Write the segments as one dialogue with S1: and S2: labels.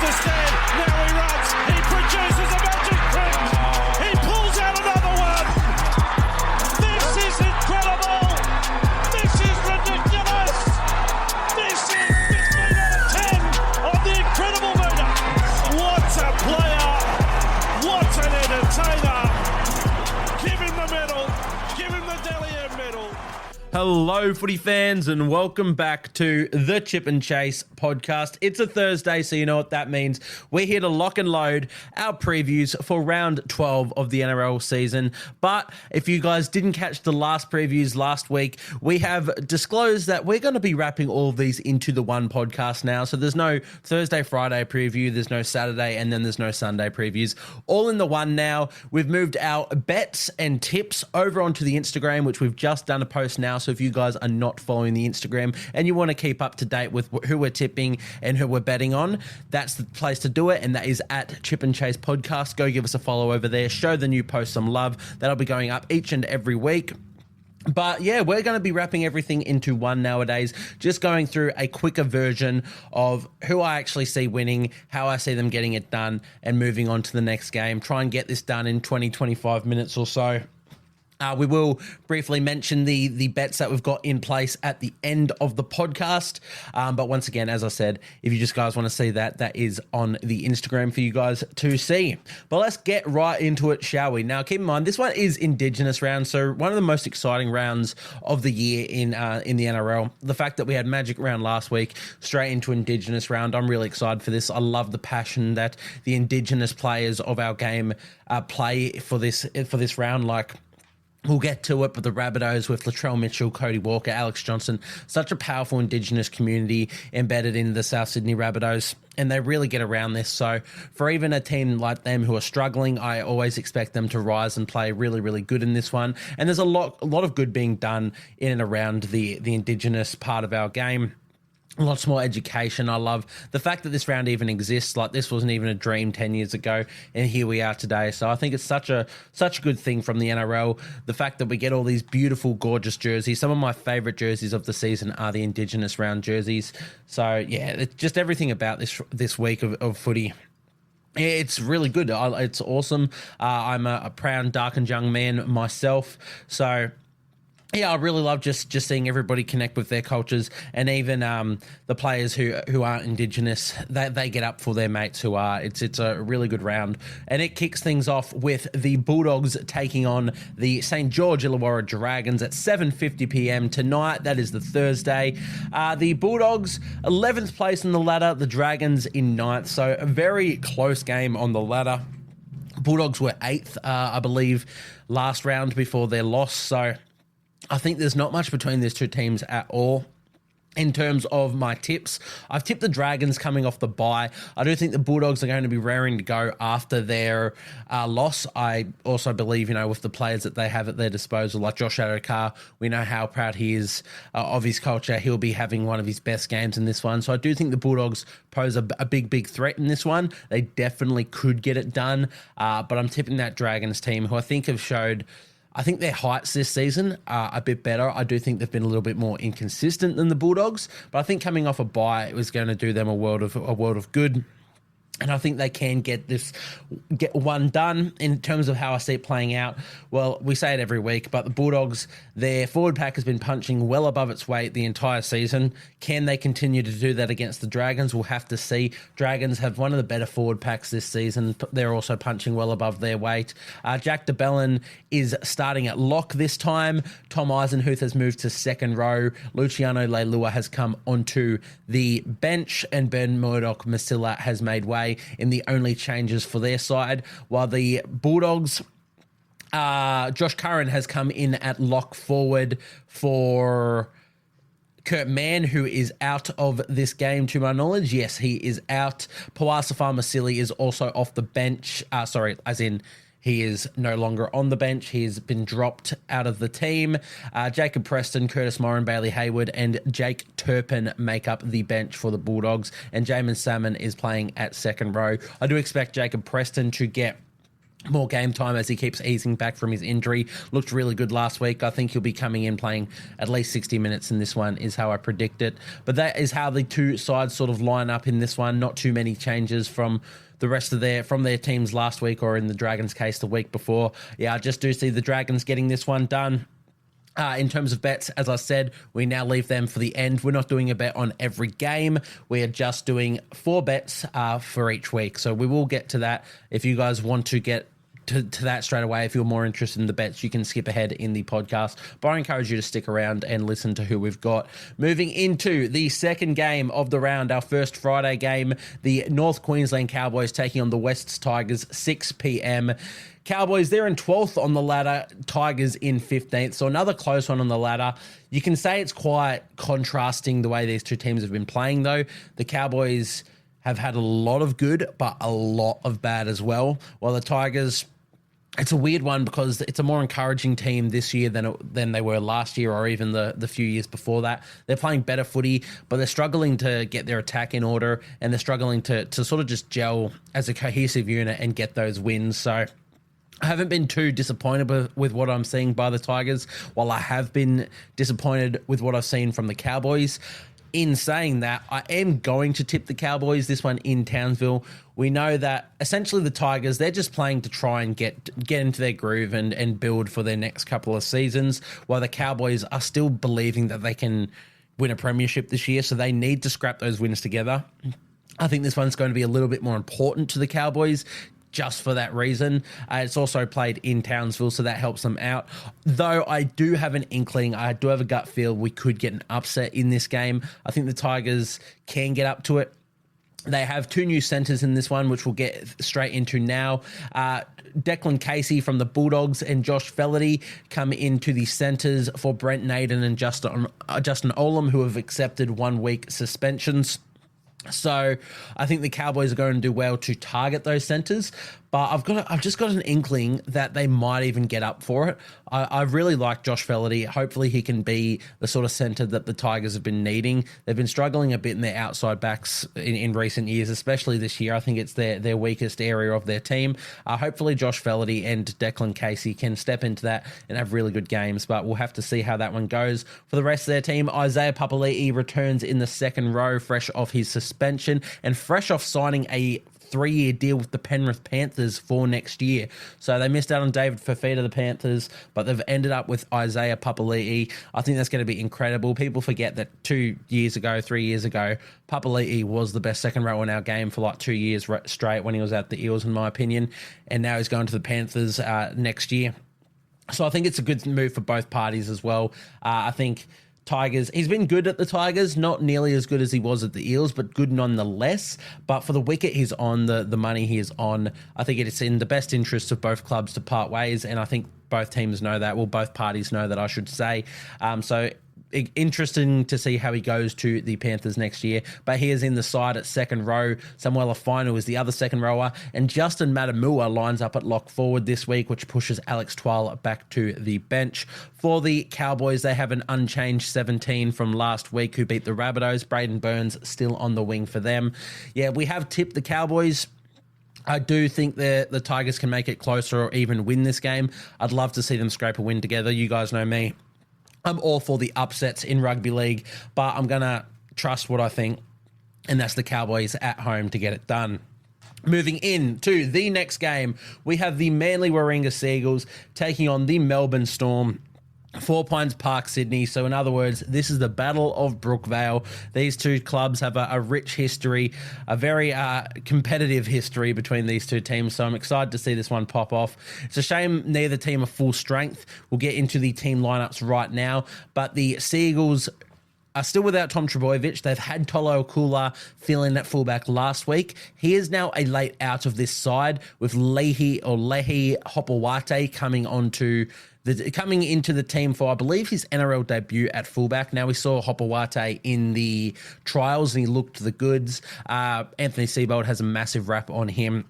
S1: the stand. Now he runs. He produces a magic trick. He pulls out another one. This is incredible. This is ridiculous. This is 15 out of 10 on the incredible meter. What a player. What an entertainer. Give him the medal. Give him the Dally medal.
S2: Hello, footy fans, and welcome back to the Chip and Chase podcast. It's a Thursday, so you know what that means. We're here to lock and load our previews for round 12 of the NRL season. But if you guys didn't catch the last previews last week, we have disclosed that we're going to be wrapping all of these into the one podcast now. So there's no Thursday, Friday preview, there's no Saturday, and then there's no Sunday previews. All in the one now. We've moved our bets and tips over onto the Instagram, which we've just done a post now. So if you guys are not following the Instagram and you want to keep up to date with who we're tipping and who we're betting on, that's the place to do it. And that is at Chip and Chase Podcast. Go give us a follow over there. Show the new post some love. That'll be going up each and every week. But yeah, we're going to be wrapping everything into one nowadays, just going through a quicker version of who I actually see winning, how I see them getting it done, and moving on to the next game. Try and get this done in 20-25 minutes or so. We will briefly mention the bets that we've got in place at the end of the podcast. But once again, as I said, if you just guys want to see that, that is on the Instagram for you guys to see. But let's get right into it, shall we? Now, keep in mind, this one is Indigenous round, so one of the most exciting rounds of the year in the NRL. The fact that we had Magic round last week, straight into Indigenous round, I'm really excited for this. I love the passion that the Indigenous players of our game play for this round. Like, we'll get to it, but the Rabbitohs with Latrell Mitchell, Cody Walker, Alex Johnson, such a powerful Indigenous community embedded in the South Sydney Rabbitohs, and they really get around this. So for even a team like them who are struggling, I always expect them to rise and play really, really good in this one. And there's a lot of good being done in and around the Indigenous part of our game. Lots more education. I love the fact that this round even exists. Like, this wasn't even a dream 10 years ago, and here we are today. So I think it's such a good thing from the NRL. The fact that we get all these beautiful, gorgeous jerseys. Some of my favorite jerseys of the season are the Indigenous round jerseys. So yeah, it's just everything about this week of footy. It's really good. It's awesome. I'm a proud dark and young man myself. So yeah, I really love just seeing everybody connect with their cultures, and even the players who aren't Indigenous, they get up for their mates who are. It's a really good round, and it kicks things off with the Bulldogs taking on the St. George Illawarra Dragons at 7:50 p.m. tonight. That is the Thursday. The Bulldogs 11th place in the ladder, the Dragons in 9th, so a very close game on the ladder. Bulldogs were 8th, I believe, last round before their loss, so I think there's not much between these two teams at all. In terms of my tips, I've tipped the Dragons coming off the bye. I do think the Bulldogs are going to be raring to go after their loss. I also believe, with the players that they have at their disposal, like Josh Adokar, we know how proud he is of his culture. He'll be having one of his best games in this one. So I do think the Bulldogs pose a big threat in this one. They definitely could get it done. But I'm tipping that Dragons team, who I think have showed... I think their heights this season are a bit better. I do think they've been a little bit more inconsistent than the Bulldogs, but I think coming off a bye, it was going to do them a world of good. And I think they can get one done. In terms of how I see it playing out, well, we say it every week, but the Bulldogs, their forward pack has been punching well above its weight the entire season. Can they continue to do that against the Dragons? We'll have to see. Dragons have one of the better forward packs this season. They're also punching well above their weight. Jack de Belin is starting at lock this time. Tom Eisenhuth has moved to second row. Luciano Leilua has come onto the bench, and Ben Murdoch-Masila has made way in the only changes for their side, while the Bulldogs, Josh Curran has come in at lock forward for Kurt Mann, who is out of this game to my knowledge. Yes, he is out. Pawasafar Masili is also off the bench. He is no longer on the bench. He's been dropped out of the team. Jacob Preston, Curtis Moran, Bailey Hayward, and Jake Turpin make up the bench for the Bulldogs. And Jamin Salmon is playing at second row. I do expect Jacob Preston to get more game time as he keeps easing back from his injury. Looked really good last week. I think he'll be coming in playing at least 60 minutes in this one is how I predict it. But that is how the two sides sort of line up in this one. Not too many changes from the rest of their teams last week, or in the Dragons' case the week before. Yeah, I just do see the Dragons getting this one done. In terms of bets, as I said, we now leave them for the end. We're not doing a bet on every game. We are just doing 4 bets for each week. So we will get to that. If you guys want to get to that straight away, if you're more interested in the bets, you can skip ahead in the podcast. But I encourage you to stick around and listen to who we've got. Moving into the second game of the round, our first Friday game, the North Queensland Cowboys taking on the Wests Tigers, 6 p.m. Cowboys, they're in 12th on the ladder, Tigers in 15th, so another close one on the ladder. You can say it's quite contrasting the way these two teams have been playing, though. The Cowboys have had a lot of good, but a lot of bad as well, while the Tigers, it's a weird one because it's a more encouraging team this year than they were last year, or even the few years before that. They're playing better footy, but they're struggling to get their attack in order, and they're struggling to sort of just gel as a cohesive unit and get those wins. So I haven't been too disappointed with what I'm seeing by the Tigers, while I have been disappointed with what I've seen from the Cowboys. In saying that, I am going to tip the Cowboys, this one in Townsville. We know that essentially the Tigers, they're just playing to try and get into their groove and build for their next couple of seasons, while the Cowboys are still believing that they can win a premiership this year, so they need to scrap those wins together. I think this one's going to be a little bit more important to the Cowboys, just for that reason. It's also played in Townsville, so that helps them out. Though I do have an inkling, I do have a gut feel we could get an upset in this game. I think the Tigers can get up to it. They have 2 new centres in this one, which we'll get straight into now. Declan Casey from the Bulldogs and Josh Flaherty come into the centres for Brent Naden and Justin Olam, who have accepted 1-week suspensions. So I think the Cowboys are going to do well to target those centres, but I've just got an inkling that they might even get up for it. I really like Josh Flaherty. Hopefully he can be the sort of centre that the Tigers have been needing. They've been struggling a bit in their outside backs in recent years, especially this year. I think it's their weakest area of their team. Hopefully Josh Flaherty and Declan Casey can step into that and have really good games, but we'll have to see how that one goes. For the rest of their team, Isaiah Papali'i returns in the second row, fresh off his suspension and fresh off signing a 3-year deal with the Penrith Panthers for next year. So they missed out on David Fafita, the Panthers, but they've ended up with Isaiah Papali'i. I think that's going to be incredible. People forget that 3 years ago, Papali'i was the best second row in our game for like 2 years straight when he was at the Eels, in my opinion. And now he's going to the Panthers next year. So I think it's a good move for both parties as well. I think Tigers, he's been good at the Tigers, not nearly as good as he was at the Eels, but good nonetheless. But for the wicket he's on, the money he is on, I think it's in the best interest of both clubs to part ways, and I think both teams know that. Well, both parties know that, I should say. So interesting to see how he goes to the Panthers next year. But he is in the side at second row. Samuel Afino is the other second rower. And Justin Matamua lines up at lock forward this week, which pushes Alex Twal back to the bench. For the Cowboys, they have an unchanged 17 from last week who beat the Rabbitohs. Braden Burns still on the wing for them. Yeah, we have tipped the Cowboys. I do think the Tigers can make it closer or even win this game. I'd love to see them scrape a win together. You guys know me. I'm all for the upsets in rugby league, but I'm going to trust what I think, and that's the Cowboys at home to get it done. Moving into the next game, we have the Manly Warringah Seagulls taking on the Melbourne Storm. 4 Pines Park, Sydney. So in other words, this is the Battle of Brookvale. These two clubs have a rich history, a very competitive history between these two teams. So I'm excited to see this one pop off. It's a shame neither team are full strength. We'll get into the team lineups right now. But the Seagulls are still without Tom Trbojevic. They've had Tolo Okula fill in at fullback last week. He is now a late out of this side with Lehi Hopewate coming into the team for, I believe, his NRL debut at fullback. Now, we saw Hopewate in the trials and he looked the goods. Anthony Seibold has a massive rap on him.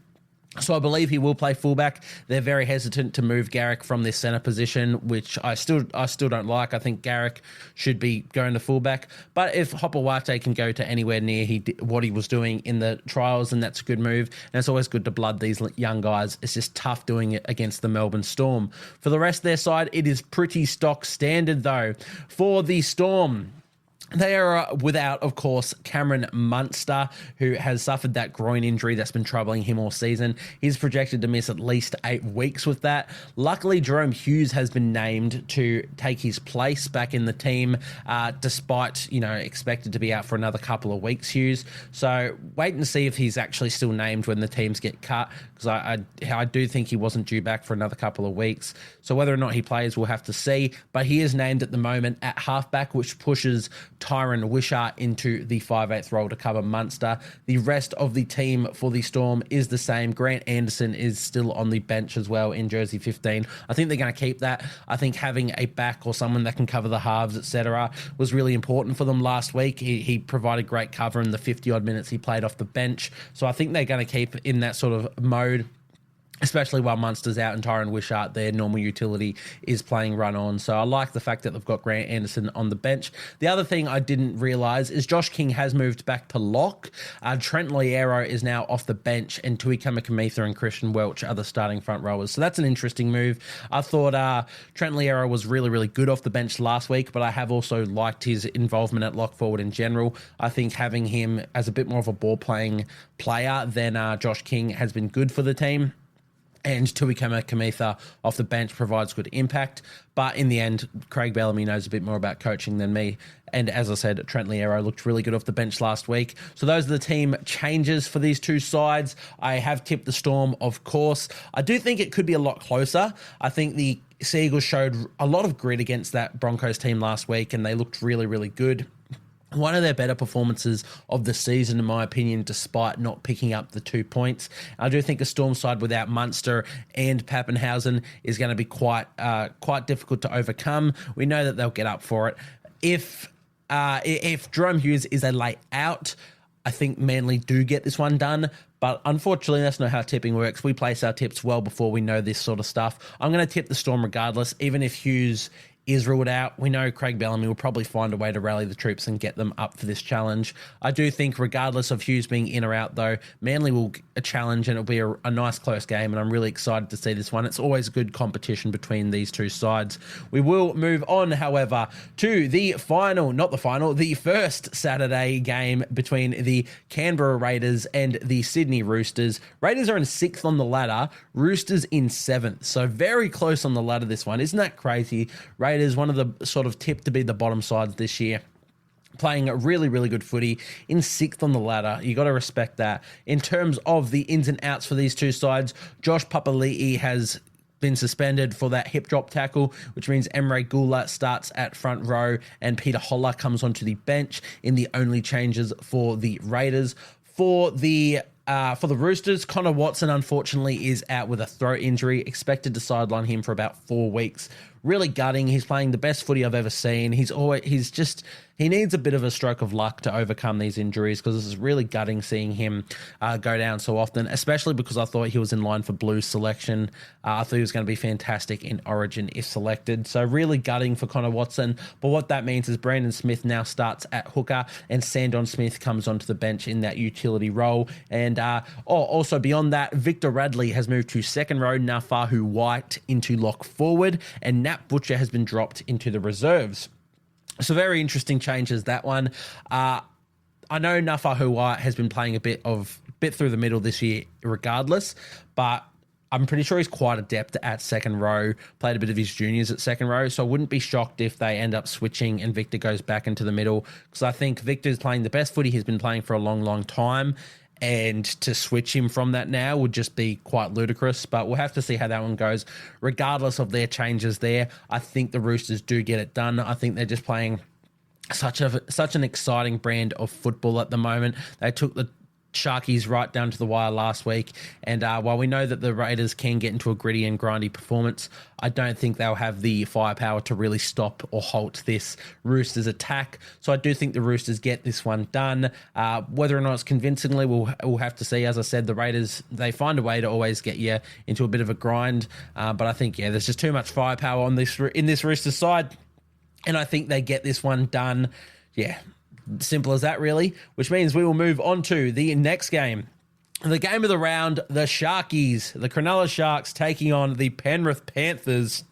S2: So I believe he will play fullback. They're very hesitant to move Garrick from this centre position, which I still don't like. I think Garrick should be going to fullback. But if Hopewate can go to anywhere near what he was doing in the trials, then that's a good move. And it's always good to blood these young guys. It's just tough doing it against the Melbourne Storm. For the rest of their side, it is pretty stock standard though. For the Storm, they are without, of course, Cameron Munster, who has suffered that groin injury that's been troubling him all season. He's projected to miss at least 8 weeks with that. Luckily, Jerome Hughes has been named to take his place back in the team, despite, expected to be out for another couple of weeks, Hughes. So wait and see if he's actually still named when the teams get cut, because I do think he wasn't due back for another couple of weeks. So whether or not he plays, we'll have to see. But he is named at the moment at halfback, which pushes Tyron Wishart into the 5/8 role to cover Munster. The rest of the team for the Storm is the same. Grant Anderson is still on the bench as well in jersey 15. I think they're going to keep that. I think having a back or someone that can cover the halves, etc., was really important for them last week. He provided great cover in the 50-odd minutes he played off the bench. So I think they're going to keep in that sort of mode, especially while Munster's out and Tyron Wishart, their normal utility, is playing run on. So I like the fact that they've got Grant Anderson on the bench. The other thing I didn't realise is Josh King has moved back to lock. Trent Loiero is now off the bench, and Tui Kamikamica and Christian Welch are the starting front rowers. So that's an interesting move. I thought Trent Loiero was really, really good off the bench last week, but I have also liked his involvement at lock forward in general. I think having him as a bit more of a ball-playing player than Josh King has been good for the team. And Tui Kamikamica off the bench provides good impact. But in the end, Craig Bellamy knows a bit more about coaching than me. And as I said, Trent Loiero looked really good off the bench last week. So those are the team changes for these two sides. I have tipped the Storm, of course. I do think it could be a lot closer. I think the Seagulls showed a lot of grit against that Broncos team last week, and they looked really, really good. One of their better performances of the season, in my opinion, despite not picking up the 2 points. I do think a Storm side without Munster and Pappenhausen is going to be quite difficult to overcome. We know that they'll get up for it. If Jerome Hughes is a late out, I think Manly do get this one done. But unfortunately, that's not how tipping works. We place our tips well before we know this sort of stuff. I'm going to tip the Storm regardless, even if Hughes is ruled out. We know Craig Bellamy will probably find a way to rally the troops and get them up for this challenge. I do think regardless of Hughes being in or out though, Manly will a challenge, and it'll be a nice close game, and I'm really excited to see this one. It's always good competition between these two sides. We will move on, however, to the first Saturday game between the Canberra Raiders and the Sydney Roosters. Raiders are in 6th on the ladder, Roosters in 7th, so very close on the ladder this one. Isn't that crazy? Raiders, one of the sort of tipped to be the bottom sides this year, playing a really, really good footy in 6th on the ladder. You got to respect that. In terms of the ins and outs for these two sides, Josh Papali'i has been suspended for that hip drop tackle, which means Emre Gula starts at front row and Peter Holler comes onto the bench in the only changes for the Raiders. For the Roosters, Connor Watson unfortunately is out with a throat injury, expected to sideline him for about 4 weeks. Really gutting. He's playing the best footy I've ever seen. He needs a bit of a stroke of luck to overcome these injuries, because this is really gutting seeing him go down so often, especially because I thought he was in line for Blues selection. I thought he was going to be fantastic in Origin if selected. So really gutting for Connor Watson. But what that means is Brandon Smith now starts at hooker and Sandon Smith comes onto the bench in that utility role. And also beyond that, Victor Radley has moved to second row, Nafahu White into lock forward, and Nat Butcher has been dropped into the reserves. So very interesting changes, that one. I know Nafahu White has been playing a bit through the middle this year regardless, but I'm pretty sure he's quite adept at second row, played a bit of his juniors at second row, so I wouldn't be shocked if they end up switching and Victor goes back into the middle, because I think Victor's playing the best footy he's been playing for a long, long time, and to switch him from that now would just be quite ludicrous, but we'll have to see how that one goes. Regardless of their changes there, I think the Roosters do get it done. I think they're just playing such an exciting brand of football at the moment. They took the Sharkies right down to the wire last week. And while we know that the Raiders can get into a gritty and grindy performance, I don't think they'll have the firepower to really stop or halt this Roosters attack. So I do think the Roosters get this one done. Whether or not it's convincingly, we'll have to see. As I said, the Raiders, they find a way to always get you into a bit of a grind. But I think, there's just too much firepower in this Roosters side. And I think they get this one done. Yeah, simple as that, really, which means we will move on to the next game. The game of the round, the Sharkies, the Cronulla Sharks taking on the Penrith Panthers.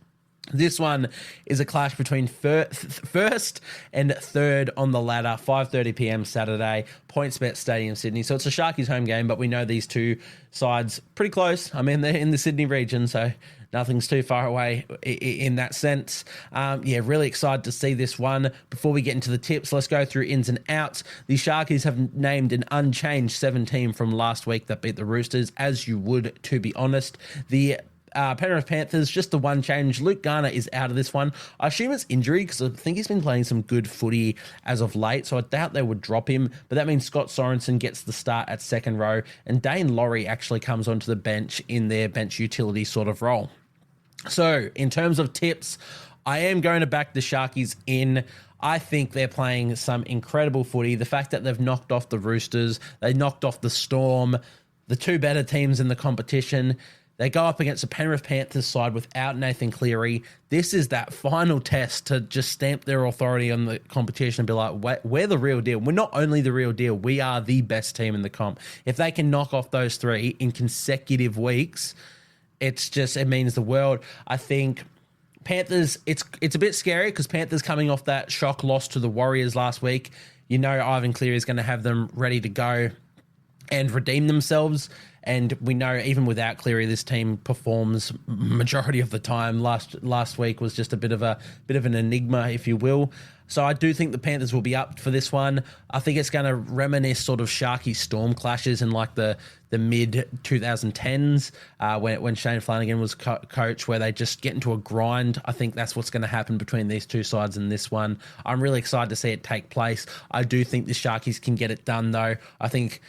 S2: This one is a clash between first and third on the ladder, 5:30 p.m. Saturday, PointsBet Stadium, Sydney. So it's a Sharkies home game, but we know these two sides pretty close. I mean, they're in the Sydney region, so nothing's too far away in that sense. Really excited to see this one. Before we get into the tips, let's go through ins and outs. The Sharkies have named an unchanged 17 from last week that beat the Roosters, as you would, to be honest. The Penrith Panthers, just the one change. Luke Garner is out of this one. I assume it's injury because I think he's been playing some good footy as of late, so I doubt they would drop him. But that means Scott Sorensen gets the start at second row, and Dane Laurie actually comes onto the bench in their bench utility sort of role. So, in terms of tips, I am going to back the Sharkies in. I think they're playing some incredible footy. The fact that they've knocked off the Roosters, they knocked off the Storm, the two better teams in the competition. They go up against the Penrith Panthers side without Nathan Cleary. This is that final test to just stamp their authority on the competition and be like, we're the real deal. We're not only the real deal, we are the best team in the comp. If they can knock off those three in consecutive weeks, it means the world. I think Panthers, it's a bit scary because Panthers coming off that shock loss to the Warriors last week. You know Ivan Cleary is going to have them ready to go and redeem themselves. And we know even without Cleary, this team performs majority of the time. Last week was just a bit of an enigma, if you will. So I do think the Panthers will be up for this one. I think it's going to reminisce sort of Sharky Storm clashes in like the mid 2010s when Shane Flanagan was coach, where they just get into a grind. I think that's what's going to happen between these two sides in this one. I'm really excited to see it take place. I do think the Sharkies can get it done, though. I think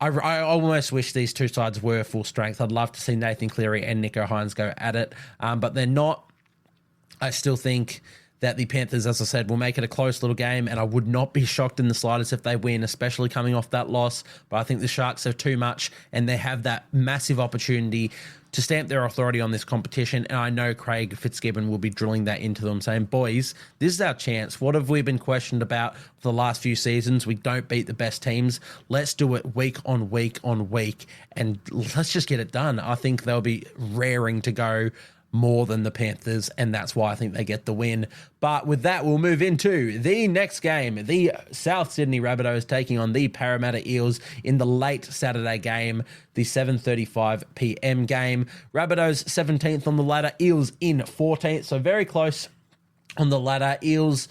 S2: I almost wish these two sides were full strength. I'd love to see Nathan Cleary and Nico Hines go at it, but they're not. I still think that the Panthers, as I said, will make it a close little game, and I would not be shocked in the slightest if they win, especially coming off that loss. But I think the Sharks have too much, and they have that massive opportunity to stamp their authority on this competition. And I know Craig Fitzgibbon will be drilling that into them, saying, boys, this is our chance. What have we been questioned about for the last few seasons? We don't beat the best teams. Let's do it week on week on week, and let's just get it done. I think they'll be raring to go more than the Panthers, and that's why I think they get the win. But with that, we'll move into the next game. The South Sydney Rabbitohs taking on the Parramatta Eels in the late Saturday game, the 7:35 p.m. game. Rabbitohs 17th on the ladder, Eels in 14th, so very close on the ladder. Eels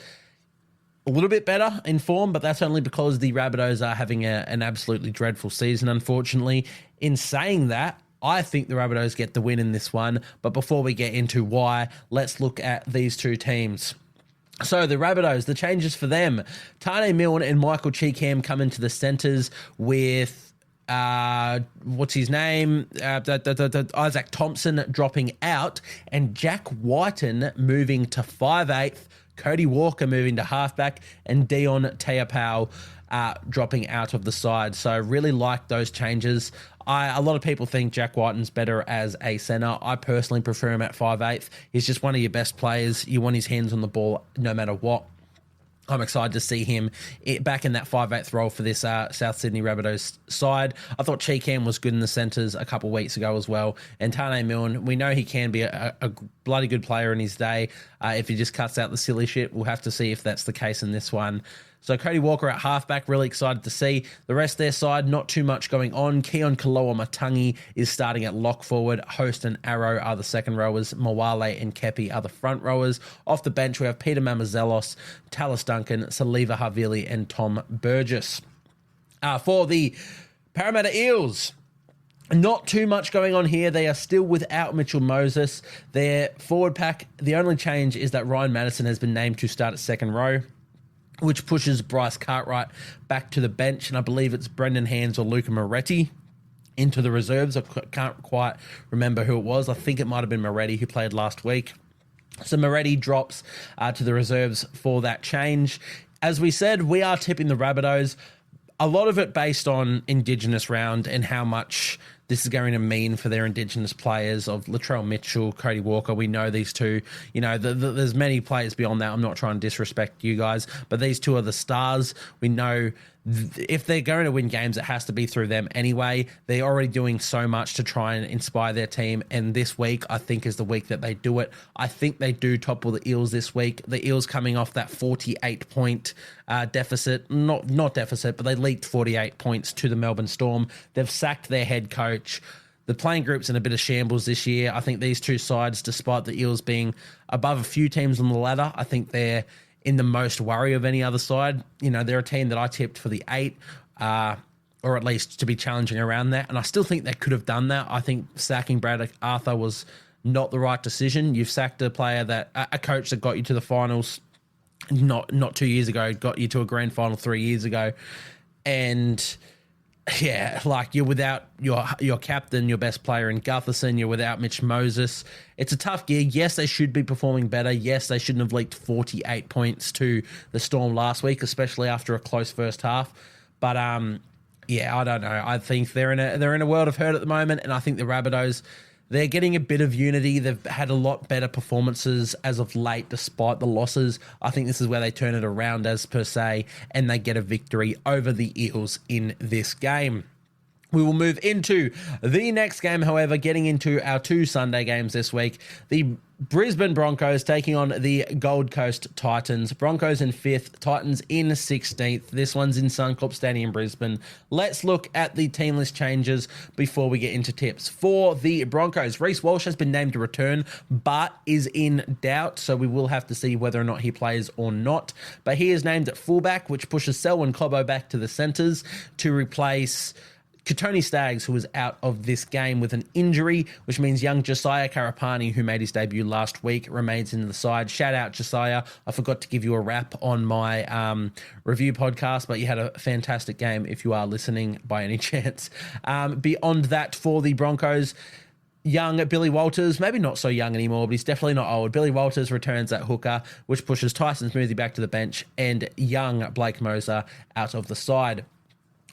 S2: a little bit better in form, but that's only because the Rabbitohs are having an absolutely dreadful season, unfortunately. In saying that, I think the Rabbitohs get the win in this one, but before we get into why, let's look at these two teams. So the Rabbitohs, the changes for them. Tane Milne and Michael Cheekham come into the centres with, what's his name? Isaac Thompson dropping out, and Jack Whiten moving to 5'8", Cody Walker moving to halfback, and Dion Teapau dropping out of the side. So I really like those changes. A lot of people think Jack Whiten's better as a centre. I personally prefer him at 5'8". He's just one of your best players. You want his hands on the ball no matter what. I'm excited to see him back in that 5'8" role for this South Sydney Rabbitohs side. I thought Cheekham was good in the centres a couple of weeks ago as well. And Tane Milne, we know he can be a bloody good player in his day. If he just cuts out the silly shit, we'll have to see if that's the case in this one. So Cody Walker at halfback, really excited to see. The rest of their side, not too much going on. Keon Kaloa-Matangi is starting at lock forward. Host and Arrow are the second rowers. Mawale and Kepi are the front rowers. Off the bench, we have Peter Mamazelos, Tallis Duncan, Saliva Havili, and Tom Burgess. For the Parramatta Eels, not too much going on here. They are still without Mitchell Moses. Their forward pack, the only change is that Ryan Madison has been named to start at second row. which pushes Bryce Cartwright back to the bench. And I believe it's Brendan Hands or Luca Moretti into the reserves. I can't quite remember who it was. I think it might have been Moretti who played last week. So Moretti drops to the reserves for that change. As we said, we are tipping the Rabbitohs. A lot of it based on Indigenous round and how much this is going to mean for their Indigenous players of Latrell Mitchell, Cody Walker. We know these two. You know, there's many players beyond that. I'm not trying to disrespect you guys, but these two are the stars. We know if they're going to win games, it has to be through them anyway. They're already doing so much to try and inspire their team, and this week, I think, is the week that they do it. I think they do topple the Eels this week. The Eels coming off that 48-point deficit. Not deficit, but they leaked 48 points to the Melbourne Storm. They've sacked their head coach. The playing group's in a bit of shambles this year. I think these two sides, despite the Eels being above a few teams on the ladder, I think they're in the most worry of any other side. You know, they're a team that I tipped for the 8, or at least to be challenging around that. And I still think they could have done that. I think sacking Brad Arthur was not the right decision. You've sacked a player a coach that got you to the finals not 2 years ago, got you to a grand final 3 years ago. And yeah, like you're without your captain, your best player in Gutherson, you're without Mitch Moses. It's a tough gig. Yes, they should be performing better. Yes, they shouldn't have leaked 48 points to the Storm last week, especially after a close first half. But yeah, I don't know. I think they're in a world of hurt at the moment, and I think the Rabbitohs, they're getting a bit of unity. They've had a lot better performances as of late, despite the losses. I think this is where they turn it around as per se, and they get a victory over the Eels in this game. We will move into the next game, however, getting into our 2 Sunday games this week. The Brisbane Broncos taking on the Gold Coast Titans. Broncos in 5th, Titans in 16th. This one's in Suncorp Stadium, Brisbane. Let's look at the team list changes before we get into tips. For the Broncos, Reece Walsh has been named to return, but is in doubt, so we will have to see whether or not he plays or not. But he is named at fullback, which pushes Selwyn Cobbo back to the centres to replace Tony Staggs, who was out of this game with an injury, which means young Josiah Karapani, who made his debut last week, remains in the side. Shout out, Josiah. I forgot to give you a wrap on my review podcast, but you had a fantastic game if you are listening by any chance. Beyond that, for the Broncos, young Billy Walters, maybe not so young anymore, but he's definitely not old. Billy Walters returns at hooker, which pushes Tyson Smoothie back to the bench, and young Blake Moser out of the side.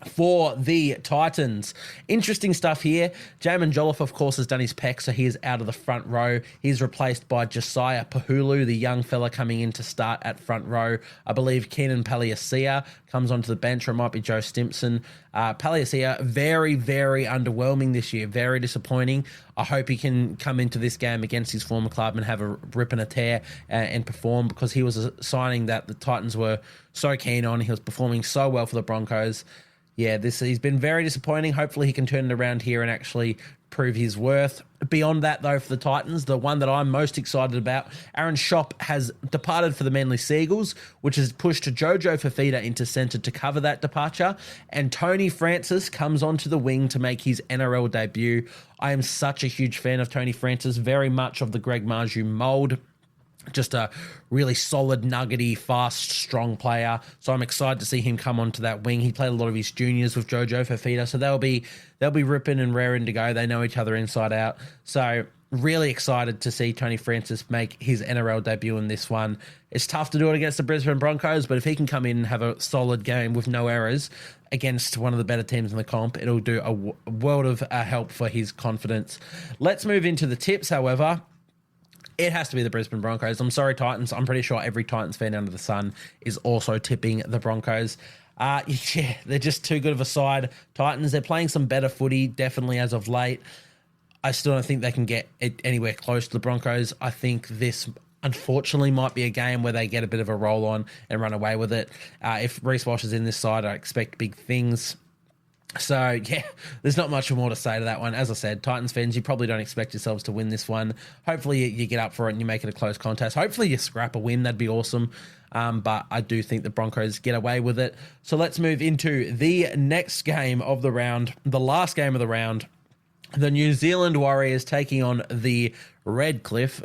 S2: For the Titans, interesting stuff here. Jamin Jolliffe, of course, has done his pec, so he is out of the front row. He's replaced by Josiah Pahulu, the young fella coming in to start at front row. I believe Keenan Paliasia comes onto the bench, or it might be Joe Stimpson. Paliasia, very, very underwhelming this year, very disappointing. I hope he can come into this game against his former club and have a rip and a tear and perform, because he was a signing that the Titans were so keen on. He was performing so well for the Broncos. Yeah, he's been very disappointing. Hopefully he can turn it around here and actually prove his worth. Beyond that, though, for the Titans, the one that I'm most excited about, Aaron Schopp has departed for the Manly Seagulls, which has pushed Jojo Fafita into centre to cover that departure, and Tony Francis comes onto the wing to make his NRL debut. I am such a huge fan of Tony Francis, very much of the Greg Marju mould. Just a really solid, nuggety, fast, strong player. So I'm excited to see him come onto that wing. He played a lot of his juniors with Jojo Fafita, so they'll be ripping and raring to go. They know each other inside out. So really excited to see Tony Francis make his NRL debut in this one. It's tough to do it against the Brisbane Broncos, but if he can come in and have a solid game with no errors against one of the better teams in the comp, it'll do a world of help for his confidence. Let's move into the tips, however. It has to be the Brisbane Broncos. I'm sorry, Titans. I'm pretty sure every Titans fan under the sun is also tipping the Broncos. Yeah, they're just too good of a side. Titans, they're playing some better footy, definitely as of late. I still don't think they can get it anywhere close to the Broncos. I think this, unfortunately, might be a game where they get a bit of a roll on and run away with it. If Reece Walsh is in this side, I expect big things. So, yeah, there's not much more to say to that one. As I said, Titans fans, you probably don't expect yourselves to win this one. Hopefully you get up for it and you make it a close contest. Hopefully you scrap a win. That'd be awesome. But I do think the Broncos get away with it. So let's move into the next game of the round, the last game of the round. The New Zealand Warriors taking on the Redcliffe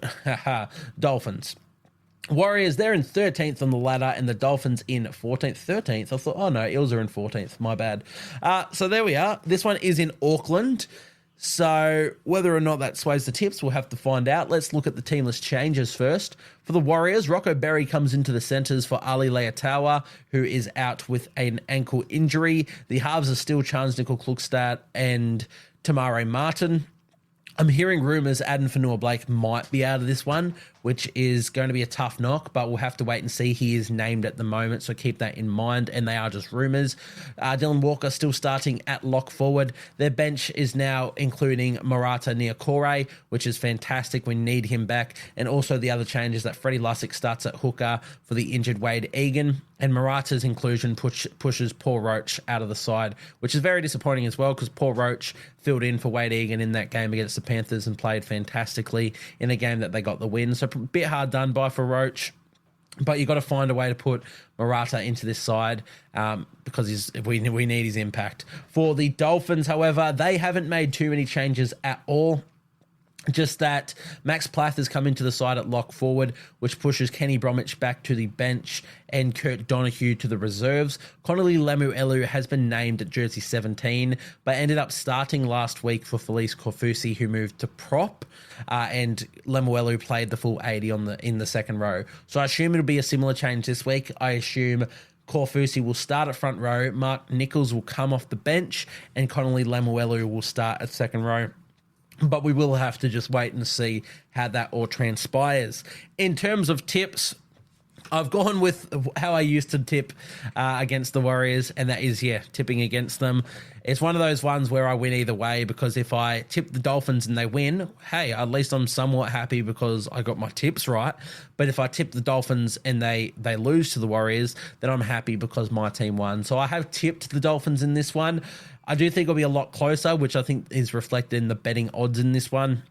S2: Dolphins. Warriors, they're in 13th on the ladder, and the Dolphins in 14th. 13th? I thought, oh no, Eels are in 14th. My bad. So there we are. This one is in Auckland. So whether or not that sways the tips, we'll have to find out. Let's look at the teamless changes first. For the Warriors, Rocco Berry comes into the centres for Ali Leatawa, who is out with an ankle injury. The halves are still Charles Nickel-Klukstad and Tamare Martin. I'm hearing rumours Adam Fanua-Blake might be out of this one, which is going to be a tough knock, but we'll have to wait and see. He is named at the moment, so keep that in mind, and they are just rumours. Dylan Walker still starting at lock forward. Their bench is now including Marata Niokore, which is fantastic. We need him back. And also the other change is that Freddie Lussick starts at hooker for the injured Wade Egan, and Marata's inclusion pushes Paul Roach out of the side, which is very disappointing as well, because Paul Roach filled in for Wade Egan in that game against the Panthers and played fantastically in a game that they got the win. So a bit hard done by for Roach, but you've got to find a way to put Marata into this side because we need his impact. For the Dolphins, however, they haven't made too many changes at all. Just that Max Plath has come into the side at lock forward, which pushes Kenny Bromwich back to the bench and Kurt Donahue to the reserves. Connolly Lemuelu has been named at jersey 17, but ended up starting last week for Felice Corfusi, who moved to prop, and Lemuelu played the full 80 in the second row. So I assume it'll be a similar change this week. I assume Corfusi will start at front row, Mark Nichols will come off the bench, and Connolly Lemuelu will start at second row. But we will have to just wait and see how that all transpires. In terms of tips, I've gone with how I used to tip against the Warriors, and that is, tipping against them. It's one of those ones where I win either way, because if I tip the Dolphins and they win, hey, at least I'm somewhat happy because I got my tips right. But if I tip the Dolphins and they lose to the Warriors, then I'm happy because my team won. So I have tipped the Dolphins in this one. I do think it'll be a lot closer, which I think is reflected in the betting odds in this one.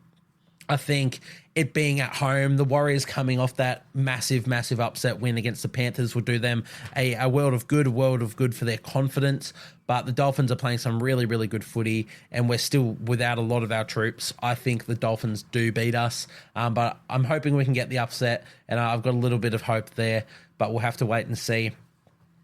S2: I think it being at home, the Warriors coming off that massive upset win against the Panthers will do them a world of good for their confidence. But the Dolphins are playing some really good footy, and we're still without a lot of our troops. I think the Dolphins do beat us, but I'm hoping we can get the upset, and I've got a little bit of hope there, but we'll have to wait and see.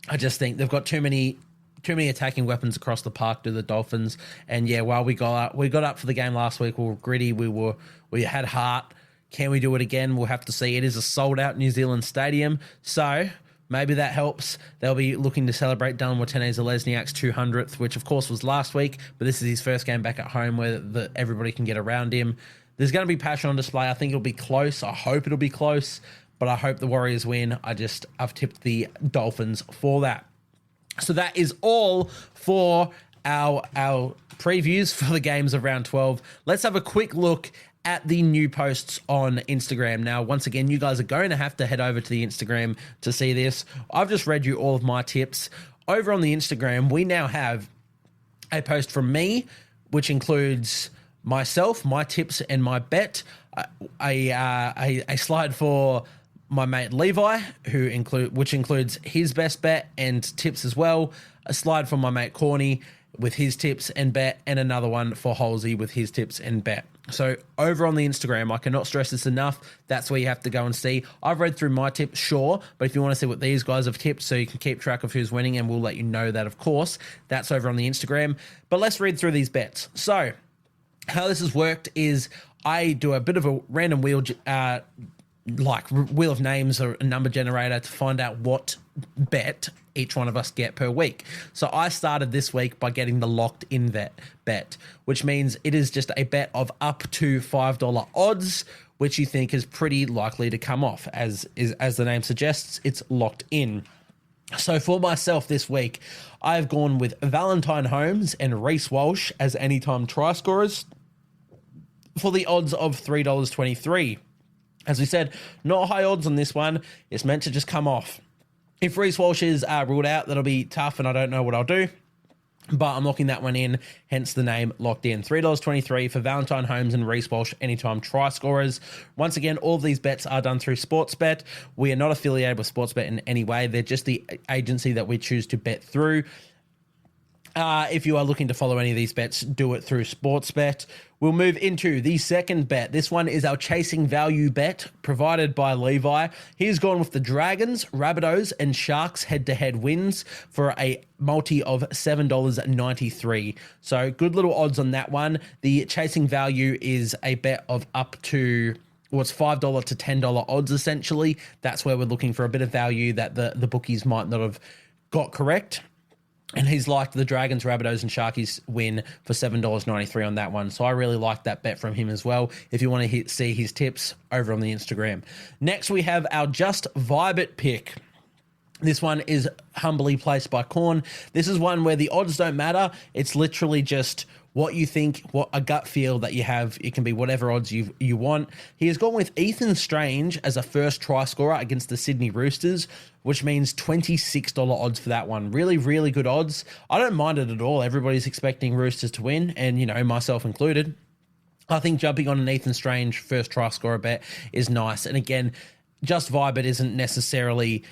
S2: I just think they've got too many attacking weapons across the park to the Dolphins. And while we got up for the game last week, we were gritty, we had heart. Can we do it again? We'll have to see. It is a sold out New Zealand stadium, so maybe that helps. They'll be looking to celebrate Dylan Watene-Zelezniak's 200th, which of course was last week, but this is his first game back at home where everybody can get around him. There's going to be passion on display. I think it'll be close. I hope it'll be close, but I hope the Warriors win. I've tipped the Dolphins for that. So that is all for our previews for the games of round 12. Let's have a quick look at the new posts on Instagram. Now, once again, you guys are going to have to head over to the Instagram to see this. I've just read you all of my tips. Over on the Instagram, we now have a post from me, which includes myself, my tips and my bet, a slide for my mate Levi, which includes his best bet and tips as well, a slide from my mate Corny with his tips and bet, and another one for Halsey with his tips and bet. So over on the Instagram, I cannot stress this enough. That's where you have to go and see. I've read through my tips, sure, but if you want to see what these guys have tipped so you can keep track of who's winning, and we'll let you know that, of course, that's over on the Instagram. But let's read through these bets. So how this has worked is I do a bit of a random wheel of names or a number generator to find out what bet each one of us get per week. So I started this week by getting the locked in bet, which means it is just a bet of up to $5 odds, which you think is pretty likely to come off. As the name suggests, it's locked in. So for myself this week, I've gone with Valentine Holmes and Reece Walsh as anytime try scorers for the odds of $3.23. As we said, not high odds on this one. It's meant to just come off. If Reece Walsh is ruled out, that'll be tough, and I don't know what I'll do. But I'm locking that one in, hence the name locked in. $3.23 for Valentine Holmes and Reece Walsh anytime try scorers. Once again, all of these bets are done through Sportsbet. We are not affiliated with Sportsbet in any way. They're just the agency that we choose to bet through. If you are looking to follow any of these bets, do it through Sportsbet. We'll move into the second bet. This one is our chasing value bet provided by Levi. He's gone with the Dragons, Rabbitohs, and Sharks head-to-head wins for a multi of $7.93. So good little odds on that one. The chasing value is a bet of up to it's $5 to $10 odds essentially. That's where we're looking for a bit of value that the bookies might not have got correct. And he's liked the Dragons, Rabbitohs, and Sharkies win for $7.93 on that one. So I really like that bet from him as well. If you want to see his tips over on the Instagram. Next, we have our Just Vibe It pick. This one is humbly placed by Corn. This is one where the odds don't matter. It's literally just what you think, what a gut feel that you have. It can be whatever odds you want. He has gone with Ethan Strange as a first try scorer against the Sydney Roosters, which means $26 odds for that one. Really, really good odds. I don't mind it at all. Everybody's expecting Roosters to win, and, myself included. I think jumping on an Ethan Strange first try scorer bet is nice. And again, Just Vibe It isn't necessarily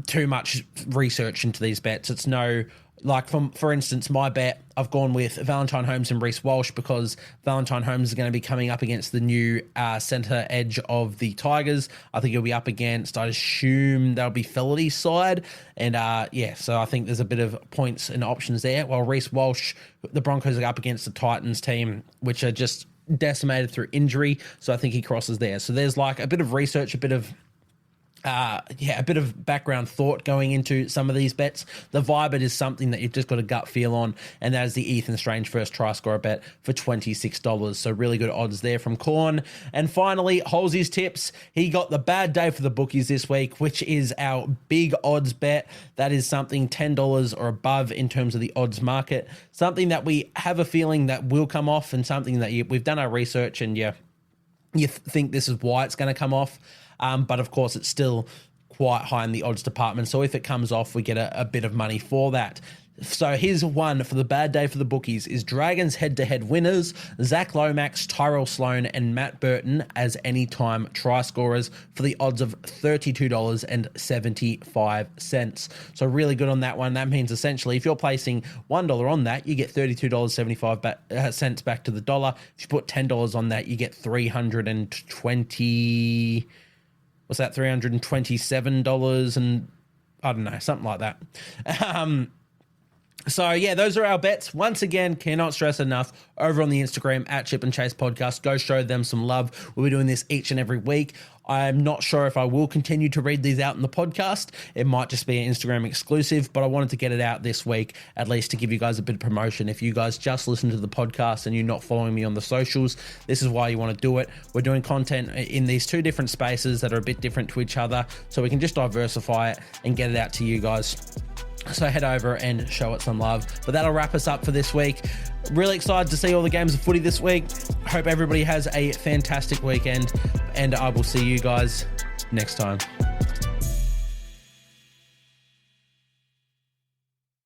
S2: too much research into these bets. It's for instance, my bet, I've gone with Valentine Holmes and Reece Walsh because Valentine Holmes is going to be coming up against the new centre edge of the Tigers. I think he'll be up against, I assume that'll be Felony's side. And so I think there's a bit of points and options there. While Reece Walsh, the Broncos are up against the Titans team, which are just decimated through injury. So I think he crosses there. So there's a bit of research, a bit of background thought going into some of these bets. The Vibe It is something that you've just got a gut feel on, and that is the Ethan Strange first try scorer bet for $26. So really good odds there from Corn. And finally, Holsey's tips. He got the bad day for the bookies this week, which is our big odds bet. That is something $10 or above in terms of the odds market. Something that we have a feeling that will come off, and something that we've done our research, and you think this is why it's going to come off. But of course, it's still quite high in the odds department. So if it comes off, we get a bit of money for that. So here's one for the bad day for the bookies is Dragons head-to-head winners, Zach Lomax, Tyrell Sloan, and Matt Burton as anytime try scorers for the odds of $32.75. So really good on that one. That means essentially if you're placing $1 on that, you get $32.75 back to the dollar. If you put $10 on that, you get $327 and I don't know, something like that. So, those are our bets. Once again, cannot stress enough, over on the Instagram, at Chip and Chase Podcast. Go show them some love. We'll be doing this each and every week. I'm not sure if I will continue to read these out in the podcast. It might just be an Instagram exclusive, but I wanted to get it out this week, at least to give you guys a bit of promotion. If you guys just listen to the podcast and you're not following me on the socials, this is why you want to do it. We're doing content in these two different spaces that are a bit different to each other, so we can just diversify it and get it out to you guys. So head over and show it some love. But that'll wrap us up for this week. Really excited to see all the games of footy this week. Hope everybody has a fantastic weekend, and I will see you guys next time.